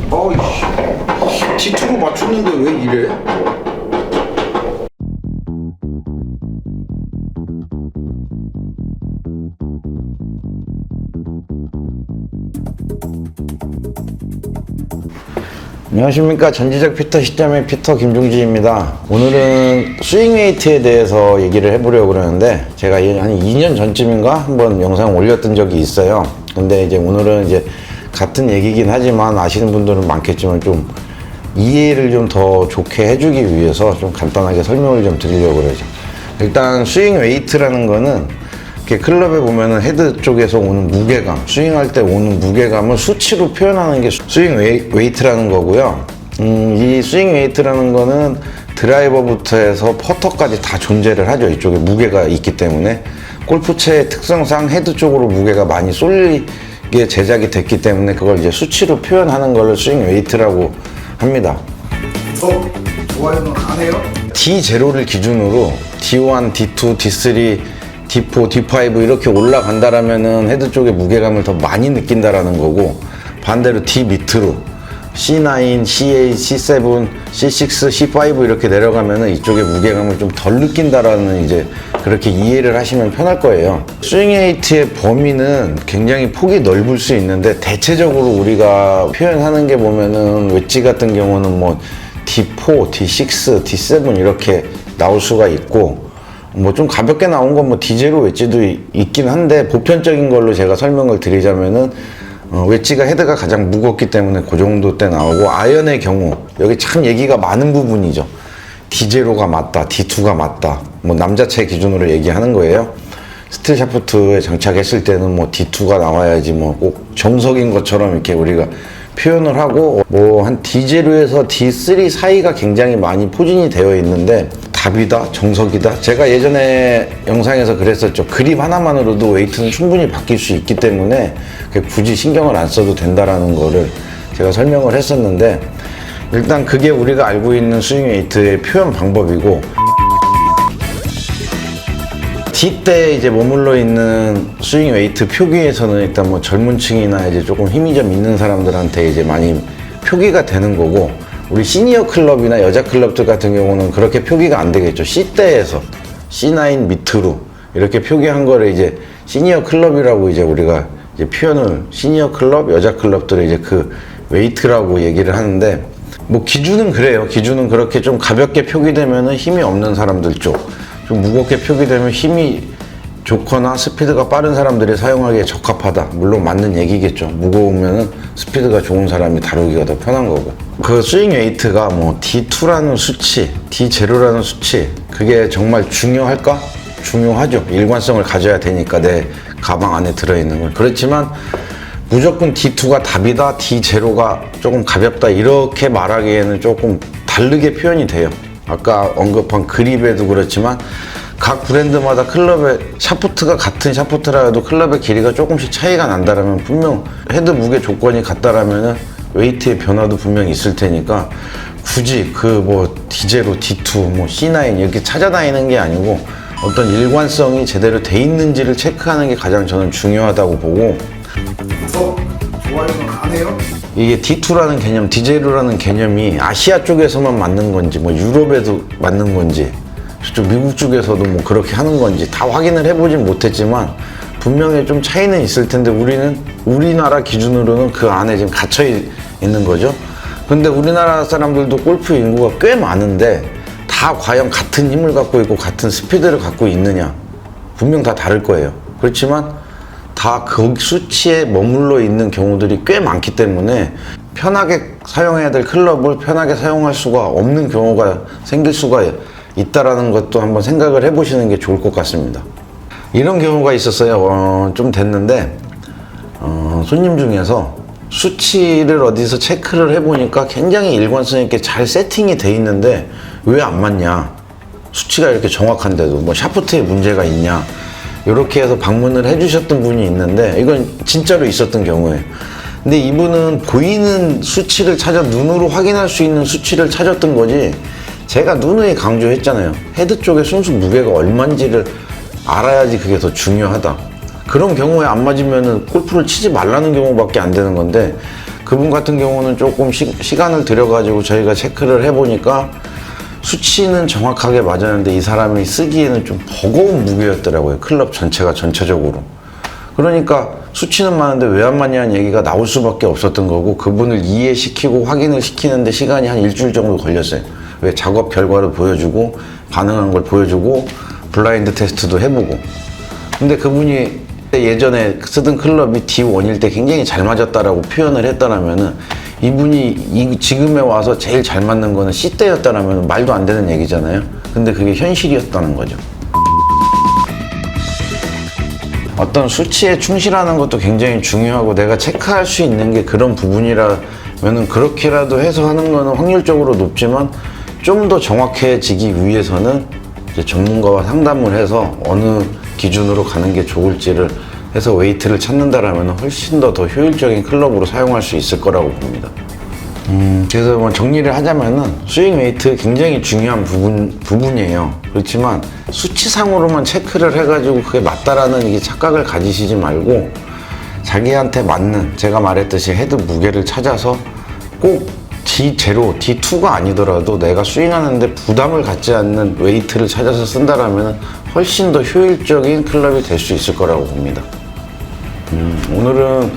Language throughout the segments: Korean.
아이씨, T2로 맞췄는데 왜 이래? 안녕하십니까. 전지적 피터 시점의 피터 김종지입니다. 오늘은 스윙 웨이트에 대해서 얘기를 해보려고 그러는데, 제가 한 2년 전쯤인가 한번 영상 올렸던 적이 있어요. 근데 이제 오늘은 이제 같은 얘기긴 하지만 아시는 분들은 많겠지만 좀 이해를 좀 더 좋게 해주기 위해서 좀 간단하게 설명을 좀 드리려고 그러죠. 일단 스윙 웨이트라는 거는 이렇게 클럽에 보면은 헤드 쪽에서 오는 무게감, 스윙할 때 오는 무게감을 수치로 표현하는 게 스윙 웨이트라는 거고요. 이 스윙 웨이트라는 거는 드라이버부터 해서 퍼터까지 다 존재를 하죠. 이쪽에 무게가 있기 때문에. 골프채의 특성상 헤드 쪽으로 무게가 많이 쏠리게 제작이 됐기 때문에 그걸 이제 수치로 표현하는 걸 스윙 웨이트라고 합니다. 좋아요는 안 해요? D0를 기준으로 D1, D2, D3, D4, D5 이렇게 올라간다라면은 헤드 쪽에 무게감을 더 많이 느낀다라는 거고, 반대로 D 밑으로 C9, C8, C7, C6, C5 이렇게 내려가면은 이쪽에 무게감을 좀 덜 느낀다라는 이제 그렇게 이해를 하시면 편할 거예요. 스윙 웨이트의 범위는 굉장히 폭이 넓을 수 있는데, 대체적으로 우리가 표현하는 게 보면은 웨지 같은 경우는 뭐 D4, D6, D7 이렇게 나올 수가 있고, 뭐 좀 가볍게 나온 건 뭐 D0 웨지도 있긴 한데, 보편적인 걸로 제가 설명을 드리자면은 웨지가 헤드가 가장 무겁기 때문에 그 정도 때 나오고, 아이언의 경우 여기 참 얘기가 많은 부분이죠. D0가 맞다, D2가 맞다, 뭐 남자체 기준으로 얘기하는 거예요. 스틸 샤프트에 장착했을 때는 뭐 D2가 나와야지 뭐 꼭 정석인 것처럼 이렇게 우리가 표현을 하고, 뭐 한 D0에서 D3 사이가 굉장히 많이 포진이 되어 있는데, 답이다, 정석이다. 제가 예전에 영상에서 그랬었죠. 그립 하나만으로도 웨이트는 충분히 바뀔 수 있기 때문에 굳이 신경을 안 써도 된다라는 거를 제가 설명을 했었는데, 일단 그게 우리가 알고 있는 스윙 웨이트의 표현 방법이고, D 때 이제 머물러 있는 스윙 웨이트 표기에서는 일단 뭐 젊은 층이나 이제 조금 힘이 좀 있는 사람들한테 이제 많이 표기가 되는 거고, 우리 시니어 클럽이나 여자 클럽들 같은 경우는 그렇게 표기가 안 되겠죠. C 때에서 C9 밑으로 이렇게 표기한 거를 이제 시니어 클럽이라고 이제 우리가 이제 표현을, 시니어 클럽, 여자 클럽들을 이제 그 웨이트라고 얘기를 하는데, 뭐 기준은 그래요. 기준은 그렇게 좀 가볍게 표기되면은 힘이 없는 사람들 쪽, 좀 무겁게 표기되면 힘이 좋거나 스피드가 빠른 사람들이 사용하기에 적합하다. 물론 맞는 얘기겠죠. 무거우면은 스피드가 좋은 사람이 다루기가 더 편한 거고. 그 스윙 웨이트가 뭐 D2라는 수치, D0라는 수치, 그게 정말 중요할까? 중요하죠. 일관성을 가져야 되니까, 내 가방 안에 들어있는 건. 그렇지만 무조건 D2가 답이다, D0가 조금 가볍다 이렇게 말하기에는 조금 다르게 표현이 돼요. 아까 언급한 그립에도 그렇지만 각 브랜드마다 클럽의 샤프트가 같은 샤프트라 해도 클럽의 길이가 조금씩 차이가 난다라면, 분명 헤드 무게 조건이 같다라면은 웨이트의 변화도 분명히 있을 테니까, 굳이 그 뭐 D0, D2, 뭐 C9 이렇게 찾아다니는 게 아니고 어떤 일관성이 제대로 돼 있는지를 체크하는 게 가장 저는 중요하다고 보고, 좋아요는 안 해요? 이게 D2라는 개념, D0라는 개념이 아시아 쪽에서만 맞는 건지, 뭐 유럽에도 맞는 건지, 저쪽 미국 쪽에서도 뭐 그렇게 하는 건지 다 확인을 해보진 못했지만 분명히 좀 차이는 있을 텐데, 우리나라 기준으로는 그 안에 지금 갇혀 있는 거죠. 근데 우리나라 사람들도 골프 인구가 꽤 많은데 다 과연 같은 힘을 갖고 있고 같은 스피드를 갖고 있느냐? 분명 다 다를 거예요. 그렇지만 다 그 수치에 머물러 있는 경우들이 꽤 많기 때문에 편하게 사용해야 될 클럽을 편하게 사용할 수가 없는 경우가 생길 수가 있다라는 것도 한번 생각을 해보시는 게 좋을 것 같습니다. 이런 경우가 있었어요. 좀 됐는데, 손님 중에서 수치를 어디서 체크를 해보니까 굉장히 일관성 있게 잘 세팅이 돼 있는데 왜 안 맞냐? 수치가 이렇게 정확한데도 뭐 샤프트에 문제가 있냐? 이렇게 해서 방문을 해주셨던 분이 있는데, 이건 진짜로 있었던 경우예요. 근데 이분은 보이는 수치를 찾아, 눈으로 확인할 수 있는 수치를 찾았던 거지, 제가 누누이 강조했잖아요. 헤드 쪽에 순수 무게가 얼마인지를 알아야지 그게 더 중요하다. 그런 경우에 안 맞으면 골프를 치지 말라는 경우밖에 안 되는 건데, 그분 같은 경우는 조금 시간을 들여가지고 저희가 체크를 해보니까 수치는 정확하게 맞았는데 이 사람이 쓰기에는 좀 버거운 무게였더라고요. 클럽 전체가 전체적으로. 그러니까 수치는 많은데 왜 안 맞냐는 얘기가 나올 수밖에 없었던 거고, 그분을 이해시키고 확인을 시키는데 시간이 한 일주일 정도 걸렸어요. 왜 작업 결과를 보여주고 가능한 걸 보여주고 블라인드 테스트도 해보고. 근데 그분이 예전에 쓰던 클럽이 D1일 때 굉장히 잘 맞았다라고 표현을 했다라면은, 이분이 지금에 와서 제일 잘 맞는 거는 C 때였다라면 말도 안 되는 얘기잖아요. 근데 그게 현실이었다는 거죠. 어떤 수치에 충실하는 것도 굉장히 중요하고, 내가 체크할 수 있는 게 그런 부분이라면은 그렇게라도 해서 하는 거는 확률적으로 높지만, 좀 더 정확해지기 위해서는 이제 전문가와 상담을 해서 어느 기준으로 가는 게 좋을지를 해서 웨이트를 찾는다라면 훨씬 더 효율적인 클럽으로 사용할 수 있을 거라고 봅니다. 그래서 뭐 정리를 하자면은 스윙 웨이트 굉장히 중요한 부분이에요. 그렇지만 수치상으로만 체크를 해가지고 그게 맞다라는 이게 착각을 가지시지 말고, 자기한테 맞는, 제가 말했듯이 헤드 무게를 찾아서 꼭 D0, D2가 아니더라도 내가 스윙하는데 부담을 갖지 않는 웨이트를 찾아서 쓴다라면 훨씬 더 효율적인 클럽이 될 수 있을 거라고 봅니다. 오늘은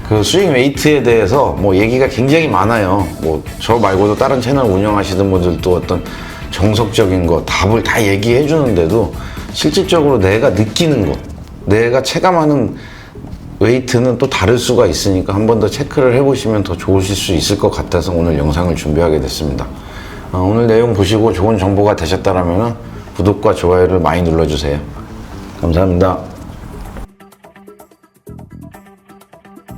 그 스윙 웨이트에 대해서 뭐 얘기가 굉장히 많아요. 뭐 저 말고도 다른 채널 운영하시는 분들도 어떤 정석적인 거 답을 다 얘기해 주는데도 실질적으로 내가 느끼는 거, 내가 체감하는 웨이트는 또 다를 수가 있으니까 한 번 더 체크를 해보시면 더 좋으실 수 있을 것 같아서 오늘 영상을 준비하게 됐습니다. 오늘 내용 보시고 좋은 정보가 되셨다면 구독과 좋아요를 많이 눌러주세요. 감사합니다.